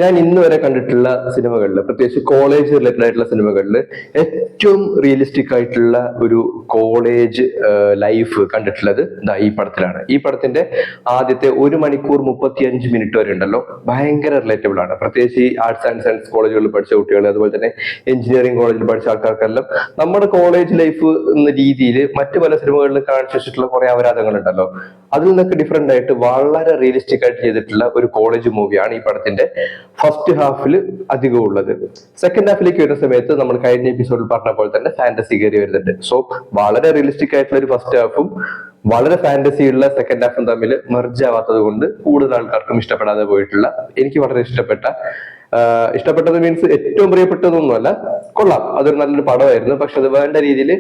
ഞാൻ ഇന്ന് വരെ കണ്ടിട്ടുള്ള സിനിമകളിൽ, പ്രത്യേകിച്ച് കോളേജ് റിലേറ്റഡ് ആയിട്ടുള്ള സിനിമകളിൽ, ഏറ്റവും റിയലിസ്റ്റിക് ആയിട്ടുള്ള ഒരു കോളേജ് ലൈഫ് കണ്ടിട്ടുള്ളത് ഈ പടത്തിലാണ്. ഈ പടത്തിന്റെ ആദ്യത്തെ 1 മണിക്കൂർ 35 മിനിറ്റ് വരെ ഉണ്ടല്ലോ, ഭയങ്കര റിലേറ്റബിൾ ആണ്. പ്രത്യേകിച്ച് ഈ ആർട്സ് ആൻഡ് സയൻസ് കോളേജുകളിൽ പഠിച്ച കുട്ടികൾ, അതുപോലെ തന്നെ എഞ്ചിനീയറിംഗ് കോളേജിൽ പഠിച്ച ആൾക്കാർക്കെല്ലാം നമ്മുടെ കോളേജ് ലൈഫ് എന്ന രീതിയിൽ മറ്റു പല സിനിമകളിൽ കാണിച്ചു വെച്ചിട്ടുള്ള കുറെ അപരാധങ്ങൾ ഉണ്ടല്ലോ, അതിൽ നിന്നൊക്കെ ഡിഫറെന്റ് ആയിട്ട് വളരെ റിയലിസ്റ്റിക് ആയിട്ട് ചെയ്തിട്ടുള്ള ഒരു കോളേജ് മൂവിയാണ് ഈ പടത്തിന്റെ ഫസ്റ്റ് ഹാഫിൽ അധികം ഉള്ളത്. സെക്കൻഡ് ഹാഫിലേക്ക് വരുന്ന സമയത്ത് നമ്മൾ കഴിഞ്ഞ എപ്പിസോഡിൽ പറഞ്ഞ പോലെ തന്നെ ഫാന്റസി കയറി വരുന്നുണ്ട്. സോ വളരെ റിയലിസ്റ്റിക് ആയിട്ടുള്ള ഒരു ഫസ്റ്റ് ഹാഫും വളരെ ഫാന്റസി ഉള്ള സെക്കൻഡ് ഹാഫും തമ്മിൽ മെർജ് ആവാത്തത് കൊണ്ട് കൂടുതൽ ആൾക്കാർക്കും ഇഷ്ടപ്പെടാതെ പോയിട്ടുള്ള, എനിക്ക് വളരെ ഇഷ്ടപ്പെട്ടത് മീൻസ് ഏറ്റവും പ്രിയപ്പെട്ടതൊന്നുമല്ല, കൊള്ളാം, അതൊരു നല്ലൊരു പടമായിരുന്നു. പക്ഷെ അത് വേണ്ട രീതിയിൽ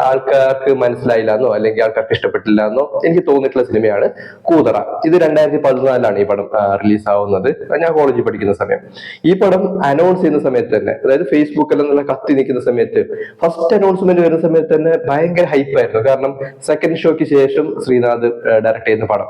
ആൾക്കാർക്ക് മനസ്സിലായില്ല എന്നോ അല്ലെങ്കിൽ ആൾക്കാർക്ക് ഇഷ്ടപ്പെട്ടില്ല എന്നോ എനിക്ക് തോന്നിയിട്ടുള്ള സിനിമയാണ് കൂതറ. ഇത് 2014 ഈ പടം റിലീസ് ആവുന്നത്. ഞാൻ കോളേജിൽ പഠിക്കുന്ന സമയം. ഈ പടം അനൗൺസ് ചെയ്യുന്ന സമയത്ത് തന്നെ, അതായത് ഫേസ്ബുക്കിൽ നിന്നുള്ള കത്തി നിൽക്കുന്ന സമയത്ത്, ഫസ്റ്റ് അനൗൺസ്മെന്റ് വരുന്ന സമയത്ത് തന്നെ ഭയങ്കര ഹൈപ്പായിരുന്നു. കാരണം സെക്കൻഡ് ഷോയ്ക്ക് ശേഷം ശ്രീനാഥ് ഡയറക്ട് ചെയ്യുന്ന പടം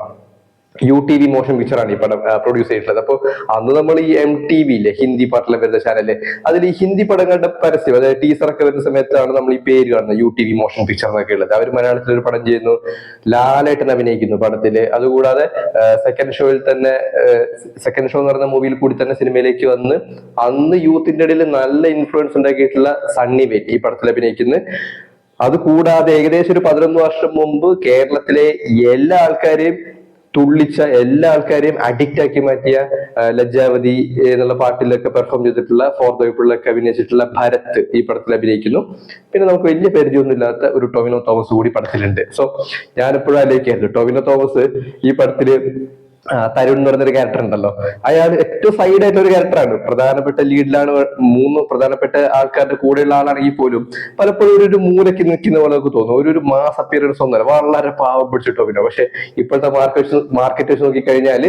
UTV മോഷൻ പിക്ചറാണ് ഈ പടം പ്രൊഡ്യൂസ് ചെയ്തിട്ടുള്ളത്. അപ്പോൾ അന്ന് നമ്മൾ ഈ MTV ഇല്ലേ, ഹിന്ദി പാട്ടിലെ വരുന്ന ചാനല്, അതിൽ ഈ ഹിന്ദി പടങ്ങളുടെ പരസ്യം, അതായത് ടീസറൊക്കെ വരുന്ന സമയത്താണ് നമ്മൾ ഈ പേര് കാണുന്നത്, UTV മോഷൻ പിക്ചർ എന്നൊക്കെ ഉള്ളത്. അവർ മലയാളത്തിൽ ഒരു പടം ചെയ്യുന്നു, ലാലേട്ടൻ അഭിനയിക്കുന്നു പടത്തില്. അതുകൂടാതെ സെക്കൻഡ് ഷോയിൽ തന്നെ, സെക്കൻഡ് ഷോ എന്ന് പറയുന്ന മൂവിയിൽ കൂടി തന്നെ സിനിമയിലേക്ക് വന്ന് അന്ന് യൂത്തിന്റെ ഇടയിൽ നല്ല ഇൻഫ്ലുവൻസ് ഉണ്ടാക്കിയിട്ടുള്ള സണ്ണി വെയിൻ ഈ പടത്തിൽ അഭിനയിക്കുന്നു. അതുകൂടാതെ ഏകദേശം ഒരു 11 വർഷം മുമ്പ് കേരളത്തിലെ എല്ലാ ആൾക്കാരെയും തുള്ളിച്ച, എല്ലാ ആൾക്കാരെയും അഡിക്റ്റ് ആക്കി മാറ്റിയ ലജ്ജാവതി എന്നുള്ള പാട്ടിലൊക്കെ പെർഫോം ചെയ്തിട്ടുള്ള, ഫോർ ദൈപ്പിളിലൊക്കെ അഭിനയിച്ചിട്ടുള്ള ഭരത് ഈ പടത്തിൽ അഭിനയിക്കുന്നു. പിന്നെ നമുക്ക് വലിയ പരിചയമൊന്നും ഇല്ലാത്ത ഒരു ടൊവിനോ തോമസ് കൂടി പടത്തിലുണ്ട്. സോ ഞാനെപ്പോഴും ആലോചിക്കായിരുന്നു, ടൊവിനോ തോമസ് ഈ പടത്തില് തരുൺ എന്ന് പറഞ്ഞൊരു ക്യാരക്ടർ ഉണ്ടല്ലോ, അയാൾ ഏറ്റവും സൈഡ് ആയിട്ടുള്ള ഒരു ക്യാരക്ടറാണ്. പ്രധാനപ്പെട്ട ലീഡിലാണ്, 3 പ്രധാനപ്പെട്ട ആൾക്കാരുടെ കൂടെയുള്ള ആളാണെങ്കിൽ പോലും പലപ്പോഴും ഒരു മൂലയ്ക്ക് നിൽക്കുന്ന പോലെ നമുക്ക് തോന്നും. ഒരു മാസ് അപ്പിയറൻസ് ഒന്നുമല്ല, വളരെ പാവം പിടിച്ചിട്ടോ. പിന്നെ പക്ഷെ ഇപ്പോഴത്തെ മാർക്കറ്റ് വെച്ച് നോക്കിക്കഴിഞ്ഞാൽ,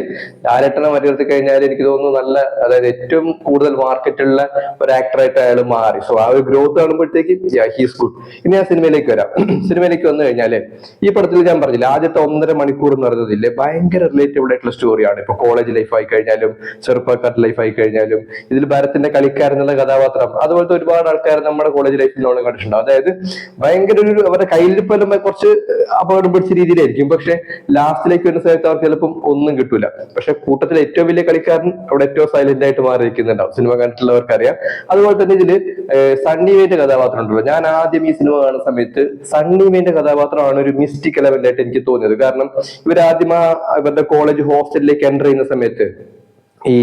ലാലേട്ടനെ മറികടത്തി കഴിഞ്ഞാൽ എനിക്ക് തോന്നുന്നു നല്ല, അതായത് ഏറ്റവും കൂടുതൽ മാർക്കറ്റുള്ള ഒരു ആക്ടറായിട്ട് അയാൾ മാറി. സോ ആ ഒരു ഗ്രോത്ത് കാണുമ്പോഴത്തേക്ക് ഹീസ് ഗുഡ്. ഇനി ഞാൻ സിനിമയിലേക്ക് വരാം. സിനിമയിലേക്ക് വന്നു കഴിഞ്ഞാല്, ഈ പടത്തിൽ ഞാൻ പറഞ്ഞില്ല, ആദ്യത്തെ 1.5 മണിക്കൂർ എന്ന് പറയുന്നതില്ലേ ഭയങ്കര റിലേറ്റബിൾ ആയിട്ടുള്ള സ്റ്റോറിയാണ്. ഇപ്പൊ കോളേജ് ലൈഫ് ആയി കഴിഞ്ഞാലും ചെറുപ്പക്കാരുടെ ലൈഫ് ആയി കഴിഞ്ഞാലും, ഇതിൽ ഭരത്തിന്റെ കളിക്കാരൻ എന്നുള്ള കഥാപാത്രം, അതുപോലത്തെ ഒരുപാട് ആൾക്കാർ നമ്മുടെ കോളേജ് ലൈഫിൽ നമ്മൾ കണ്ടിട്ടുണ്ടാവും. അതായത് ഭയങ്കര ഒരു, അവരുടെ കയ്യിലിരിപ്പെല്ലാം കുറച്ച് അപകടം പിടിച്ച രീതിയിലായിരിക്കും, പക്ഷെ ലാസ്റ്റിലേക്ക് വരുന്ന സമയത്ത് അവർക്ക് ചിലപ്പം ഒന്നും കിട്ടൂല. പക്ഷെ കൂട്ടത്തിലെ ഏറ്റവും വലിയ കളിക്കാരൻ അവിടെ ഏറ്റവും സൈലന്റ് ആയിട്ട് മാറിയിരിക്കുന്നുണ്ടാവും, സിനിമ കണ്ടിട്ടുള്ളവർക്ക് അറിയാം. അതുപോലെ തന്നെ ഇതില് സണ്ണി വെയിന്റെ കഥാപാത്രം ഉണ്ടല്ലോ, ഞാൻ ആദ്യം ഈ സിനിമ കാണുന്ന സമയത്ത് സണ്ണി വെയിന്റെ കഥാപാത്രമാണ് ഒരു മിസ്റ്റിക് എലമെന്റ് ആയിട്ട് എനിക്ക് തോന്നിയത്. കാരണം ഇവരാദ്യം ഇവരുടെ കോളേജ് ഹോസ്റ്റലിലേക്ക് എൻ്റർ ചെയ്യുന്ന സമയത്ത് ഈ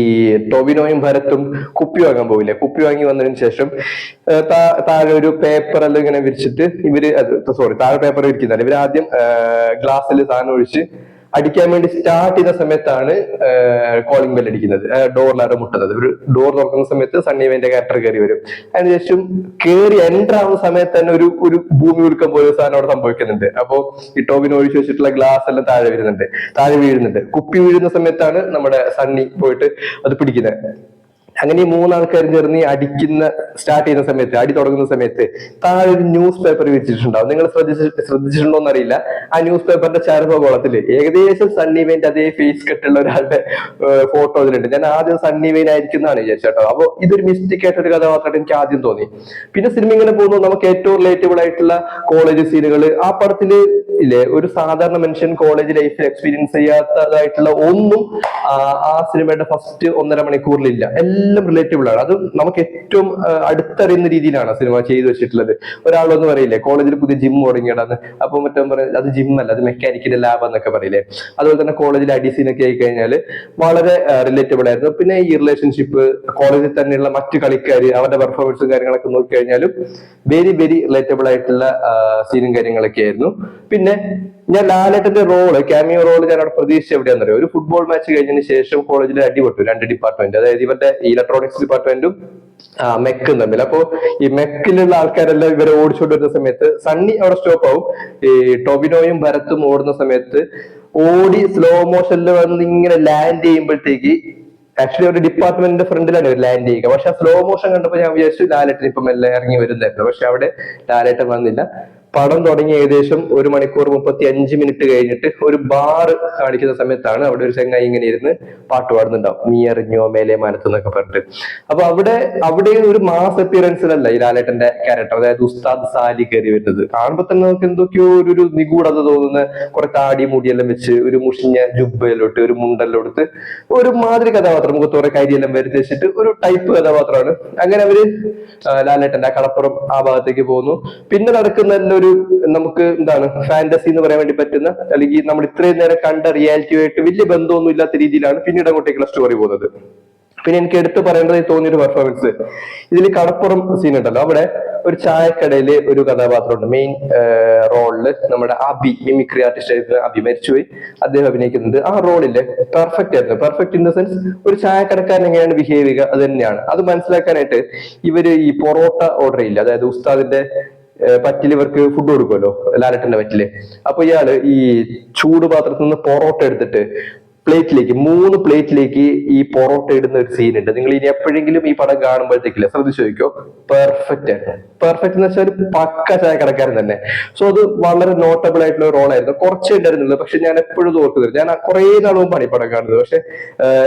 ടൊവിനോയും ഭരത്തും കുപ്പി വാങ്ങാൻ പോവില്ലേ, കുപ്പി വാങ്ങി വന്നതിന് ശേഷം താഴെ ഒരു പേപ്പർ എല്ലാം ഇങ്ങനെ വിരിച്ചിട്ട് താഴെ പേപ്പർ വിരിക്കുന്നതാണ്. ഇവർ ആദ്യം ഗ്ലാസ്സിൽ സാധനം ഒഴിച്ച് അടിക്കാൻ വേണ്ടി സ്റ്റാർട്ട് ചെയ്ത സമയത്താണ് കോളിംഗ് ബെൽ അടിക്കുന്നത്, ഡോറിലാണ് മുട്ടുന്നത്. ഒരു ഡോർ തുറക്കുന്ന സമയത്ത് സണ്ണി വെയിന്റെ ക്യാരക്ടർ കയറി വരും. അതിനുശേഷം കയറി എൻ്റർ ആവുന്ന സമയത്ത് തന്നെ ഒരു ഭൂമി ഉൽക്കം പോലെ സാധനം അവിടെ സംഭവിക്കുന്നുണ്ട്. അപ്പോ ഈ ടോവിനോ ഒഴിച്ചു വെച്ചിട്ടുള്ള ഗ്ലാസ് എല്ലാം താഴെ വീഴുന്നുണ്ട്. കുപ്പി വീഴുന്ന സമയത്താണ് നമ്മുടെ സണ്ണി പോയിട്ട് അത് പിടിക്കുന്നത്. അങ്ങനെ ഈ 3 ആൾക്കാരും ചേർന്ന് സ്റ്റാർട്ട് ചെയ്യുന്ന സമയത്ത്, അടി തുടങ്ങുന്ന സമയത്ത് താഴെ ഒരു ന്യൂസ് പേപ്പർ വിരിച്ചിട്ടുണ്ടാവും. നിങ്ങൾ ശ്രദ്ധിച്ചിട്ടുണ്ടോ എന്നറിയില്ല. ആ ന്യൂസ് പേപ്പറിന്റെ ചരമകോളത്തില് ഏകദേശം സണ്ണി വെയിന്റെ അതേ ഫേസ് കെട്ടുള്ള ഒരാളുടെ ഫോട്ടോ അതിലുണ്ട്. ഞാൻ ആദ്യം സണ്ണി വെയിൻ ആയിരിക്കുന്നതാണ് വിചാരിച്ചോ. അപ്പൊ ഇതൊരു മിസ്റ്റേക്ക് ആയിട്ട് ഒരു കഥാപാത്രമായിട്ട് എനിക്ക് ആദ്യം തോന്നി. പിന്നെ സിനിമ ഇങ്ങനെ പോകുന്നു, നമുക്ക് ഏറ്റവും റിലേറ്റബിൾ ആയിട്ടുള്ള കോളേജ് സീനുകൾ ആ പടത്തില് ഇല്ലേ. ഒരു സാധാരണ മനുഷ്യൻ കോളേജ് ലൈഫിൽ എക്സ്പീരിയൻസ് ചെയ്യാത്തതായിട്ടുള്ള ഒന്നും ആ സിനിമയുടെ ഫസ്റ്റ് 1.5 മണിക്കൂറിലില്ല. എല്ലാം റിലേറ്റബിൾ ആണ്. അത് നമുക്ക് ഏറ്റവും അടുത്തറിയുന്ന രീതിയിലാണ് സിനിമ ചെയ്തു വെച്ചിട്ടുള്ളത്. ഒരാളൊന്നും പറയില്ലേ, കോളേജിൽ പുതിയ ജിം തുടങ്ങിയടാന്ന്, അപ്പൊ മറ്റേ പറയും അത് ജിമ്മല്ല, അത് മെക്കാനിക്കൽ ലാബ് എന്നൊക്കെ പറയില്ലേ. അതുപോലെ തന്നെ കോളേജിൽ അഡിസീനൊക്കെ ആയി കഴിഞ്ഞാൽ വളരെ റിലേറ്റബിൾ ആയിരുന്നു. പിന്നെ ഈ റിലേഷൻഷിപ്പ്, കോളേജിൽ തന്നെയുള്ള മറ്റു കളിക്കാർ, അവരുടെ പെർഫോമൻസും കാര്യങ്ങളൊക്കെ നോക്കി കഴിഞ്ഞാലും വെരി വെരി റിലേറ്റബിൾ ആയിട്ടുള്ള സീനും കാര്യങ്ങളൊക്കെ ആയിരുന്നു. പിന്നെ ഞാൻ ലാലേട്ടന്റെ ക്യാമിയോ റോള് ഞാൻ അവിടെ പ്രതീക്ഷിച്ച എവിടെയാണെന്ന് അറിയാം. ഒരു ഫുട്ബോൾ മാച്ച് കഴിഞ്ഞതിന് ശേഷം കോളേജിൽ അടിപൊട്ടു 2 ഡിപ്പാർട്ട്മെന്റ്, അതായത് ഇവരുടെ ഇലക്ട്രോണിക്സ് ഡിപ്പാർട്ട്മെന്റും മെക്കും തമ്മിൽ. അപ്പോ ഈ മെക്കിലുള്ള ആൾക്കാരെല്ലാം ഇവരെ ഓടിച്ചോണ്ട് വരുന്ന സമയത്ത് സണ്ണി അവിടെ സ്റ്റോപ്പ് ആവും. ഈ ടൊവിനോയും ഭരത്തും ഓടുന്ന സമയത്ത് ഓടി സ്ലോ മോഷനിൽ വന്ന് ഇങ്ങനെ ലാൻഡ് ചെയ്യുമ്പോഴത്തേക്ക്, ആക്ച്വലി ഒരു ഡിപ്പാർട്ട്മെന്റിന്റെ ഫ്രണ്ടിലാണ് ഒരു ലാൻഡ് ചെയ്യുക. പക്ഷെ ആ സ്ലോ മോഷൻ കണ്ടപ്പോൾ ഞാൻ വിചാരിച്ചു ലാലേട്ടൻ ഇപ്പം എല്ലാം ഇറങ്ങി വരുന്നായിരുന്നു. പക്ഷെ അവിടെ ലാലേട്ടൻ വന്നില്ല. പടം തുടങ്ങി ഏകദേശം 1 മണിക്കൂർ 35 മിനിറ്റ് കഴിഞ്ഞിട്ട് ഒരു ബാർ കാണിക്കുന്ന സമയത്താണ് അവിടെ ഒരു ചെങ്ങായി ഇങ്ങനെ ഇരുന്ന് പാട്ട് പാടുന്നുണ്ടാവും, നീ അറിഞ്ഞോ മേലെ മാനത്ത് എന്നൊക്കെ പറഞ്ഞിട്ട്. അപ്പൊ അവിടെ ഒരു മാസ് അപ്പിയറൻസിലല്ല ഈ ലാലേട്ടന്റെ ക്യാരക്ടർ, അതായത് ഉസ്താദ് സാലി കയറി വരുന്നത്. കാണുമ്പോ തന്നെ നമുക്ക് എന്തൊക്കെയോ ഒരു നിഗൂഢത തോന്നുന്ന, കുറെ താടി മുടിയെല്ലാം വെച്ച് ഒരു മുഷിഞ്ഞ ജുബയിലോട്ട് ഒരു മുണ്ടെല്ലാം എടുത്ത് ഒരു മാതിരി കഥാപാത്രം, മുഖത്ത് കുറെ കരിയെല്ലാം വരുത്തി വെച്ചിട്ട് ഒരു ടൈപ്പ് കഥാപാത്രമാണ്. അങ്ങനെ അവര് ലാലേട്ടന്റെ ആ കടപ്പുറം ആ ഭാഗത്തേക്ക് പോകുന്നു. പിന്നെ നടക്കുന്ന ഒരു നമുക്ക് എന്താണ് ഫാന്റസി എന്ന് പറയാൻ വേണ്ടി പറ്റുന്ന, അല്ലെങ്കിൽ നമ്മൾ ഇത്രയും നേരം കണ്ട റിയാലിറ്റിയുമായിട്ട് വലിയ ബന്ധമൊന്നും ഇല്ലാത്ത രീതിയിലാണ് പിന്നീട് അങ്ങോട്ടേക്കുള്ള സ്റ്റോറി പോകുന്നത്. പിന്നെ എനിക്ക് എടുത്തു പറയേണ്ടതായി തോന്നിയൊരു പെർഫോമൻസ്, ഇതിൽ കടപ്പുറം സീൻ ഉണ്ടല്ലോ, അവിടെ ഒരു ചായക്കടയില് ഒരു കഥാപാത്രമുണ്ട് മെയിൻ റോളില്, നമ്മുടെ അബി, മിമിക്രി ആർട്ടിസ്റ്റ് ആയിരുന്ന അബി, മരിച്ചുപോയി, അദ്ദേഹം അഭിനയിക്കുന്നുണ്ട്. ആ റോളില് പെർഫെക്റ്റ് ആയിരുന്നു. പെർഫെക്റ്റ് ഇൻ ദ സെൻസ് ഒരു ചായക്കടക്കാരൻ എങ്ങനെയാണ് ബിഹേവ് ചെയ്യുക അത് തന്നെയാണ്. അത് മനസ്സിലാക്കാനായിട്ട് ഇവര് ഈ പൊറോട്ട ഓർഡർ ചെയ്യില്ല, അതായത് ഉസ്താദിന്റെ പറ്റിൽ ഇവർക്ക് ഫുഡ് കൊടുക്കുമല്ലോ, ലാലട്ടന്റെ പറ്റില്. അപ്പൊ ഇയാള് ഈ ചൂട് പാത്രത്തിൽ നിന്ന് പൊറോട്ട എടുത്തിട്ട് പ്ലേറ്റിലേക്ക് 3 പ്ലേറ്റിലേക്ക് ഈ പൊറോട്ട ഇടുന്ന ഒരു സീൻ ഉണ്ട്. നിങ്ങൾ ഇനി എപ്പോഴെങ്കിലും ഈ പടം കാണുമ്പോഴത്തേക്കില്ല ശ്രദ്ധിച്ചു നോക്കിയോ, പെർഫെക്റ്റ് ആണ്. പെർഫെക്റ്റ് എന്ന് വെച്ചാൽ ഒരു പക്ക ചായക്കടക്കാരൻ തന്നെ. സോ അത് വളരെ നോട്ടബിൾ ആയിട്ടുള്ള ഒരു റോളായിരുന്നു. കുറച്ചേ ഉണ്ടായിരുന്നുള്ളൂ, പക്ഷെ ഞാൻ എപ്പോഴും ഓർക്കുന്നത്, ഞാൻ കുറെ നാൾ മുമ്പാണ് ഈ പടം കാണുന്നത്, പക്ഷെ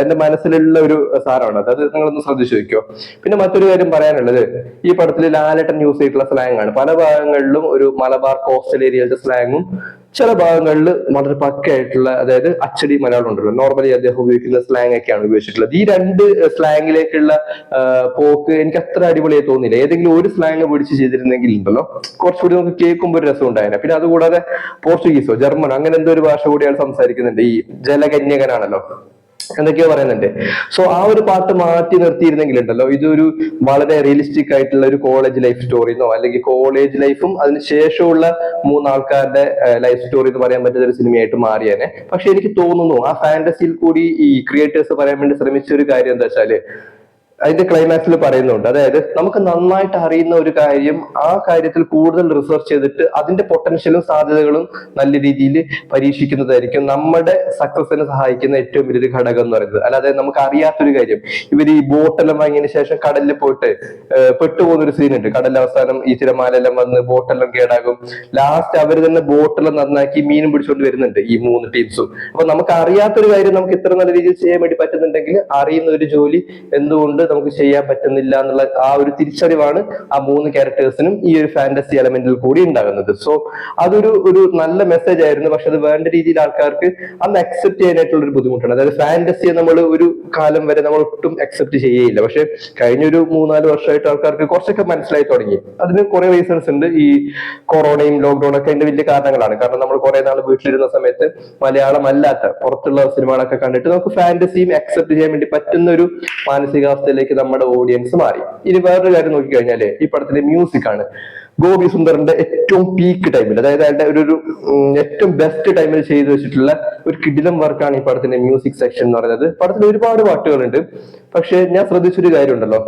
എന്റെ മനസ്സിലുള്ള ഒരു സാധനമാണ് അത്. നിങ്ങളൊന്ന് ശ്രദ്ധിച്ചു നോക്കിയോ. പിന്നെ മറ്റൊരു കാര്യം പറയാനുള്ളത്, ഈ പടത്തിൽ ലാലേട്ടൻ യൂസ് ചെയ്തിട്ടുള്ള സ്ലാങ് ആണ്. പല ഭാഗങ്ങളിലും ഒരു മലബാർ കോസ്റ്റൽ ഏരിയയിലത്തെ സ്ലാങ്ങും ചില ഭാഗങ്ങളിൽ വളരെ പക്കയായിട്ടുള്ള, അതായത് അച്ചടി മലയാളം ഉണ്ടല്ലോ, നോർമലി അദ്ദേഹം ഉപയോഗിക്കുന്ന സ്ലാങ് ഒക്കെയാണ് ഉപയോഗിച്ചിട്ടുള്ളത്. ഈ 2 സ്ലാങ്ങിലേക്കുള്ള പോക്ക് എനിക്ക് അത്ര അടിപൊളിയായി തോന്നിയില്ല. ഏതെങ്കിലും ഒരു സ്ലാങ് പിടിച്ച് ചെയ്തിരുന്നെങ്കിൽ ഉണ്ടല്ലോ കുറച്ചുകൂടി നമുക്ക് കേൾക്കുമ്പോൾ ഒരു രസം ഉണ്ടായിരുന്നു. പിന്നെ അതുകൂടാതെ പോർച്ചുഗീസോ ജർമ്മനോ അങ്ങനെ എന്തോ ഒരു ഭാഷ കൂടി അയാൾ സംസാരിക്കുന്നുണ്ട്. ഈ ജലകന്യകനാണല്ലോ എന്തൊക്കെയോ പറയുന്നുണ്ട്. സോ ആ ഒരു പാട്ട് മാറ്റി നിർത്തിയിരുന്നെങ്കിൽ ഉണ്ടല്ലോ ഇതൊരു വളരെ റിയലിസ്റ്റിക് ആയിട്ടുള്ള ഒരു കോളേജ് ലൈഫ് സ്റ്റോറിന്നോ, അല്ലെങ്കിൽ കോളേജ് ലൈഫും അതിന് ശേഷമുള്ള 3 ആൾക്കാരുടെ ലൈഫ് സ്റ്റോറി എന്ന് പറയാൻ പറ്റുന്ന ഒരു സിനിമയായിട്ട് മാറിയേനെ. പക്ഷെ എനിക്ക് തോന്നുന്നു ആ ഫാന്റസിയിൽ കൂടി ഈ ക്രിയേറ്റേഴ്സ് പറയാൻ വേണ്ടി ശ്രമിച്ച ഒരു കാര്യം എന്താ വെച്ചാല്, അതിന്റെ ക്ലൈമാക്സിൽ പറയുന്നുണ്ട്, അതായത് നമുക്ക് നന്നായിട്ട് അറിയുന്ന ഒരു കാര്യം ആ കാര്യത്തിൽ കൂടുതൽ റിസർച്ച് ചെയ്തിട്ട് അതിന്റെ പൊട്ടൻഷ്യലും സാധ്യതകളും നല്ല രീതിയിൽ പരീക്ഷിക്കുന്നതായിരിക്കും നമ്മുടെ സക്സസിനെ സഹായിക്കുന്ന ഏറ്റവും വലിയൊരു ഘടകം എന്ന് പറയുന്നത്. അല്ലാതെ നമുക്ക് അറിയാത്തൊരു കാര്യം, ഇവർ ഈ ബോട്ടെല്ലാം വാങ്ങിയതിനു ശേഷം കടലിൽ പോയിട്ട് പെട്ടുപോകുന്ന ഒരു സീൻ ഉണ്ട്. കടലിൽ അവസാനം ഈ തിരമാലെല്ലാം വന്ന് ബോട്ടെല്ലാം കേടാകും. ലാസ്റ്റ് അവർ തന്നെ ബോട്ടെല്ലാം നന്നാക്കി മീനും പിടിച്ചുകൊണ്ട് വരുന്നുണ്ട് ഈ 3 ടീംസും. അപ്പൊ നമുക്ക് അറിയാത്തൊരു കാര്യം നമുക്ക് ഇത്ര നല്ല രീതിയിൽ ചെയ്യാൻ വേണ്ടി പറ്റുന്നുണ്ടെങ്കിൽ അറിയുന്ന ഒരു ജോലി എന്തുകൊണ്ട് നമുക്ക് ചെയ്യാൻ പറ്റുന്നില്ല എന്നുള്ള ആ ഒരു തിരിച്ചറിവാണ് ആ 3 ക്യാരക്ടേഴ്സിനും ഈ ഒരു ഫാന്റസി എലമെന്റിൽ കൂടി ഉണ്ടാകുന്നത്. സോ അതൊരു നല്ല മെസ്സേജ് ആയിരുന്നു. പക്ഷെ അത് വേണ്ട രീതിയിൽ ആൾക്കാർക്ക് അന്ന് അക്സെപ്റ്റ് ചെയ്യാനായിട്ടുള്ള ഒരു ബുദ്ധിമുട്ടാണ്. അതായത് ഫാന്റസിയെ നമ്മൾ ഒരു കാലം വരെ നമ്മൾ ഒട്ടും അക്സെപ്റ്റ് ചെയ്യയില്ല. പക്ഷെ കഴിഞ്ഞൊരു 3-4 വർഷമായിട്ട് ആൾക്കാർക്ക് കുറച്ചൊക്കെ മനസ്സിലായി തുടങ്ങി. അതിന് കുറെ റീസൺസ് ഉണ്ട്. ഈ കൊറോണയും ലോക്ക്ഡൌൺ ഒക്കെ അതിന്റെ വലിയ കാരണങ്ങളാണ്. കാരണം നമ്മൾ കുറെ നാൾ വീട്ടിലിരുന്ന സമയത്ത് മലയാളം അല്ലാത്ത പുറത്തുള്ള സിനിമകളൊക്കെ കണ്ടിട്ട് നമുക്ക് ഫാന്റസിയും അക്സെപ്റ്റ് ചെയ്യാൻ വേണ്ടി പറ്റുന്ന ഒരു മാനസികാവസ്ഥയിലേക്ക് നമ്മുടെ ഓഡിയൻസ് മാറി. ഇനി വേറൊരു കാര്യം നോക്കിക്കഴിഞ്ഞാല് ഈ പടത്തിലെ മ്യൂസിക് ആണ്. ഗോപി സുന്ദറിന്റെ ഏറ്റവും പീക്ക് ടൈമിൽ, അതായത് അയാളുടെ ഒരു ഏറ്റവും ബെസ്റ്റ് ടൈമിൽ ചെയ്തു വെച്ചിട്ടുള്ള ഒരു കിടിലം വർക്കാണ് ഈ പടത്തിന്റെ മ്യൂസിക് സെക്ഷൻ എന്ന് പറയുന്നത്. പടത്തിൽ ഒരുപാട് പാട്ടുകളുണ്ട്. പക്ഷെ ഞാൻ ശ്രദ്ധിച്ചൊരു കാര്യം ഉണ്ടല്ലോ,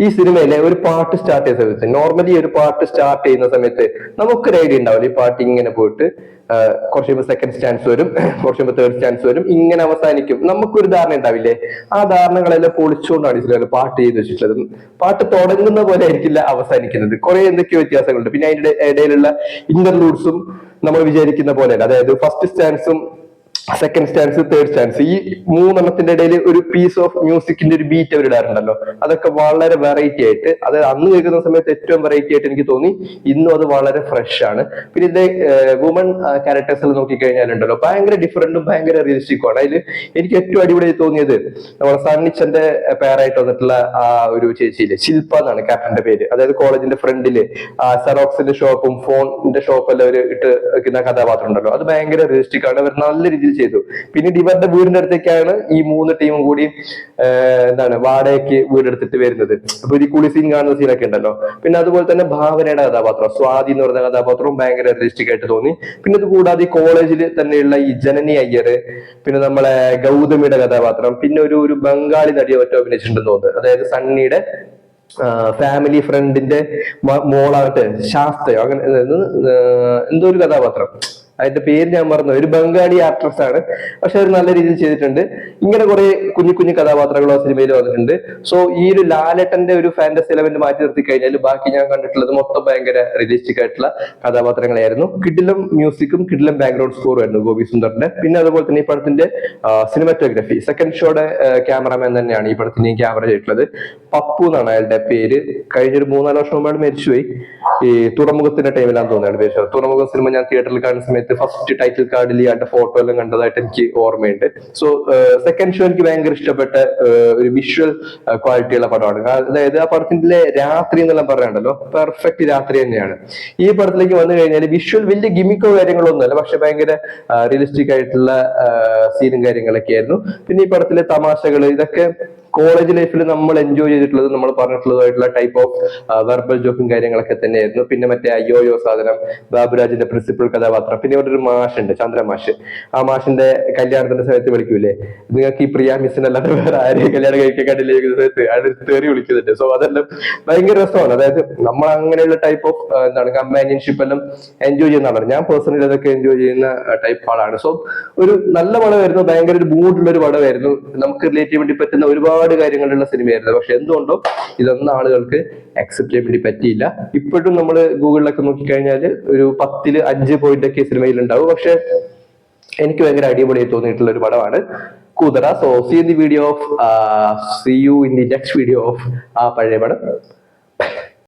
ഈ സിനിമയിലെ ഒരു പാട്ട് സ്റ്റാർട്ട് ചെയ്യുന്ന സമയത്ത്, നോർമലി ഒരു പാട്ട് സ്റ്റാർട്ട് ചെയ്യുന്ന സമയത്ത് നമുക്കൊരു ഐഡിയ ഉണ്ടാവില്ല ഈ പാട്ട് ഇങ്ങനെ പോയിട്ട് കുറച്ച് കഴിയുമ്പോൾ സെക്കൻഡ് സ്റ്റാൻസ് വരും, കുറച്ച് കഴിയുമ്പോൾ തേർഡ് സ്റ്റാൻസ് വരും, ഇങ്ങനെ അവസാനിക്കും. നമുക്കൊരു ധാരണ ഉണ്ടാവില്ലേ? ആ ധാരണകളെല്ലാം പൊളിച്ചുകൊണ്ടാണ് ഈ സിനിമയിൽ പാട്ട് ചെയ്ത് വെച്ചിട്ടുള്ളത്. പാട്ട് തുടങ്ങുന്ന പോലെ ആയിരിക്കില്ല അവസാനിക്കുന്നത്. കുറെ എന്തൊക്കെയോ വ്യത്യാസങ്ങളുണ്ട്. പിന്നെ അതിന്റെ ഇടയിലുള്ള ഇന്റർലൂഡ്സും നമ്മൾ വിചാരിക്കുന്ന പോലെയല്ല. അതായത് ഫസ്റ്റ് സ്റ്റാൻസും സെക്കൻഡ് സ്റ്റാൻസ്, തേർഡ് സ്റ്റാൻസ്, ഈ 3 എണ്ണത്തിന്റെ ഇടയിൽ ഒരു പീസ് ഓഫ് മ്യൂസിക്കിന്റെ ഒരു ബീറ്റ് അവർ ഇടാറുണ്ടല്ലോ. അതൊക്കെ വളരെ വെറൈറ്റി ആയിട്ട്, അത് അന്ന് കേൾക്കുന്ന സമയത്ത് ഏറ്റവും വെറൈറ്റി ആയിട്ട് എനിക്ക് തോന്നി. ഇന്നും അത് വളരെ ഫ്രഷ് ആണ്. പിന്നെ ഇതിന്റെ വുമൺ ക്യാരക്ടേഴ്സിൽ നോക്കിക്കഴിഞ്ഞാലുണ്ടല്ലോ ഭയങ്കര ഡിഫറൻറ്റും ഭയങ്കര റിയലിസ്റ്റിക്കും ആണ്. അതിൽ എനിക്ക് ഏറ്റവും അടിപൊളിയായി തോന്നിയത് നമ്മുടെ സണ്ണിച്ചന്റെ പേരായിട്ട് വന്നിട്ടുള്ള ആ ഒരു ചേച്ചിയില്, ശില്പ എന്നാണ് ക്യാപ്റ്റന്റെ പേര്. അതായത് കോളേജിന്റെ ഫ്രണ്ടില് സെറോക്സിന്റെ ഷോപ്പും ഫോണിന്റെ ഷോപ്പും എല്ലാം അവർ ഇട്ട് വെക്കുന്ന കഥാപാത്രം ഉണ്ടല്ലോ, അത് ഭയങ്കര റിയലിസ്റ്റിക് ആണ്. അവർ നല്ല രീതിയിൽ ചെയ്തു. പിന്നീട് ഇവരുടെ വീടിന്റെ അടുത്തേക്കാണ് ഈ 3 ടീമും കൂടി വാടകയ്ക്ക് വീടെടുത്തിട്ട് വരുന്നത്. അപ്പൊ ഈ കുളി സീൻ കാണുന്ന സീനൊക്കെ ഉണ്ടല്ലോ. പിന്നെ അതുപോലെ തന്നെ ഭാവനയുടെ കഥാപാത്രം സ്വാതി എന്ന് പറയുന്ന കഥാപാത്രവും ഭയങ്കര റിയലിസ്റ്റിക് ആയിട്ട് തോന്നി. പിന്നെ ഇത് കൂടാതെ ഈ കോളേജിൽ തന്നെയുള്ള ഈ ജനനി അയ്യർ, പിന്നെ നമ്മളെ ഗൗതമിയുടെ കഥാപാത്രം, പിന്നെ ഒരു ബംഗാളി നടിയെ ഒറ്റ അഭിനയിച്ചിട്ടുണ്ടെന്ന് തോന്നുന്നത്. അതായത് സണ്ണിയുടെ ഫാമിലി ഫ്രണ്ടിന്റെ മോളാകട്ടെ ശാസ്ത്രയോ അങ്ങനെ എന്തോ ഒരു കഥാപാത്രം, അതിന്റെ പേര് ഞാൻ മറന്നു, ഒരു ബംഗാളി ആക്ട്രസ് ആണ്, പക്ഷെ അവർ നല്ല രീതിയിൽ ചെയ്തിട്ടുണ്ട്. ഇങ്ങനെ കുറെ കുഞ്ഞു കുഞ്ഞു കഥാപാത്രങ്ങൾ ആ സിനിമയിൽ വന്നിട്ടുണ്ട്. സോ ഈ ഒരു ലാലേട്ടന്റെ ഒരു ഫാന്റസി എലമെന്റ് മാറ്റി നിർത്തി കഴിഞ്ഞാൽ ബാക്കി ഞാൻ കണ്ടിട്ടുള്ളത് മൊത്തം ഭയങ്കര റിയലിസ്റ്റിക് ആയിട്ടുള്ള കഥാപാത്രങ്ങളായിരുന്നു. കിടിലം മ്യൂസിക്കും കിടിലം ബാക്ക്ഗ്രൗണ്ട് സ്കോറും ആയിരുന്നു ഗോപി സുന്ദറിന്റെ. പിന്നെ അതുപോലെ തന്നെ ഈ പടത്തിന്റെ സിനിമാറ്റോഗ്രഫി, സെക്കൻഡ് ഷോയുടെ ക്യാമറാമാൻ തന്നെയാണ് ഈ പടത്തിന്റെയും ക്യാമറ ചെയ്തിട്ടുള്ളത്. പപ്പു എന്നാണ് അയാളുടെ പേര്. കഴിഞ്ഞൊരു 3-4 വർഷം മുമ്പ് അയാൾ മരിച്ചുപോയി. ഈ തുറമുഖത്തിന്റെ ടൈമിലാന്ന് തോന്നുന്നു മരിച്ചത്. തുറമുഖ സിനിമ ഞാൻ തിയേറ്ററിൽ കാണുന്ന സമയത്ത് ഫസ്റ്റ് ടൈറ്റിൽ കാർഡിൽ ഇയാളുടെ ഫോട്ടോ എല്ലാം കണ്ടതായിട്ട് എനിക്ക് ഓർമ്മയുണ്ട്. സോ സെക്കൻഡ് ഷോ എനിക്ക് ഭയങ്കര ഇഷ്ടപ്പെട്ട ഒരു വിഷ്വൽ ക്വാളിറ്റിയുള്ള പടമാണ്. അതായത് ആ പടത്തിന്റെ രാത്രി എന്നെല്ലാം പറയാണ്ടല്ലോ, പെർഫെക്റ്റ് രാത്രി തന്നെയാണ്. ഈ പടത്തിലേക്ക് വന്നു കഴിഞ്ഞാൽ വിഷ്വൽ വലിയ ഗിമിക്കോ കാര്യങ്ങളൊന്നുമല്ല, പക്ഷെ ഭയങ്കര റിയലിസ്റ്റിക് ആയിട്ടുള്ള സീനും കാര്യങ്ങളൊക്കെ ആയിരുന്നു. പിന്നെ ഈ പടത്തിലെ തമാശകൾ, ഇതൊക്കെ കോളേജ് ലൈഫിൽ നമ്മൾ എൻജോയ് ചെയ്തിട്ടുള്ളത്, നമ്മൾ പറഞ്ഞിട്ടുള്ളതായിട്ടുള്ള ടൈപ്പ് ഓഫ് വെർബൽ ജോക്കും കാര്യങ്ങളൊക്കെ തന്നെയായിരുന്നു. പിന്നെ മറ്റേ അയ്യോയോ സാധനം, ബാബുരാജിന്റെ പ്രിൻസിപ്പൽ കഥാപാത്രം, പിന്നെ ഇവിടെ ഒരു മാഷുണ്ട്, ചന്ദ്രമാഷ്. ആ മാഷിന്റെ കല്യാണത്തിന്റെ സമയത്ത് വിളിക്കൂലേ, നിങ്ങൾക്ക് ഈ പ്രിയ മിസ്സിനല്ലാതെ വേറെ ആരെയും കല്യാണം കഴിക്കാൻ കണ്ടില്ലേ സമയത്ത് അത് തേറി വിളിക്കുന്നുണ്ട്. സോ അതെല്ലാം ഭയങ്കര രസമാണ്. അതായത് നമ്മൾ അങ്ങനെയുള്ള ടൈപ്പ് ഓഫ് എന്താണ് കമ്പാനിയൻഷിപ്പ് എല്ലാം എൻജോയ് ചെയ്യുന്ന ആളാണ് ഞാൻ. പേഴ്സണലി അതൊക്കെ എൻജോയ് ചെയ്യുന്ന ടൈപ്പ് ആളാണ്. സോ ഒരു നല്ല പടമായിരുന്നു, ഭയങ്കര ഒരു മൂഡുള്ള ഒരു പടമായിരുന്നു, നമുക്ക് റിലേറ്റ് ചെയ്യാൻ വേണ്ടി പറ്റുന്ന ഒരുപാട് കാര്യങ്ങളുള്ള സിനിമയായിരുന്നു. പക്ഷെ എന്തുകൊണ്ടോ ഇതൊന്നും ആളുകൾക്ക് അക്സെപ്റ്റ് ചെയ്യാൻ വേണ്ടി പറ്റിയില്ല. ഇപ്പോഴും നമ്മൾ ഗൂഗിളിലൊക്കെ നോക്കിക്കഴിഞ്ഞാൽ ഒരു 10-ൽ 5 പോയിന്റ് ഒക്കെ സിനിമയിൽ ഉണ്ടാവും. പക്ഷെ എനിക്ക് ഭയങ്കര അടിപൊളിയായി തോന്നിയിട്ടുള്ള ഒരു പടമാണ് Koothara. So see in the video of see you in the next video of ആ പഴയ പടം.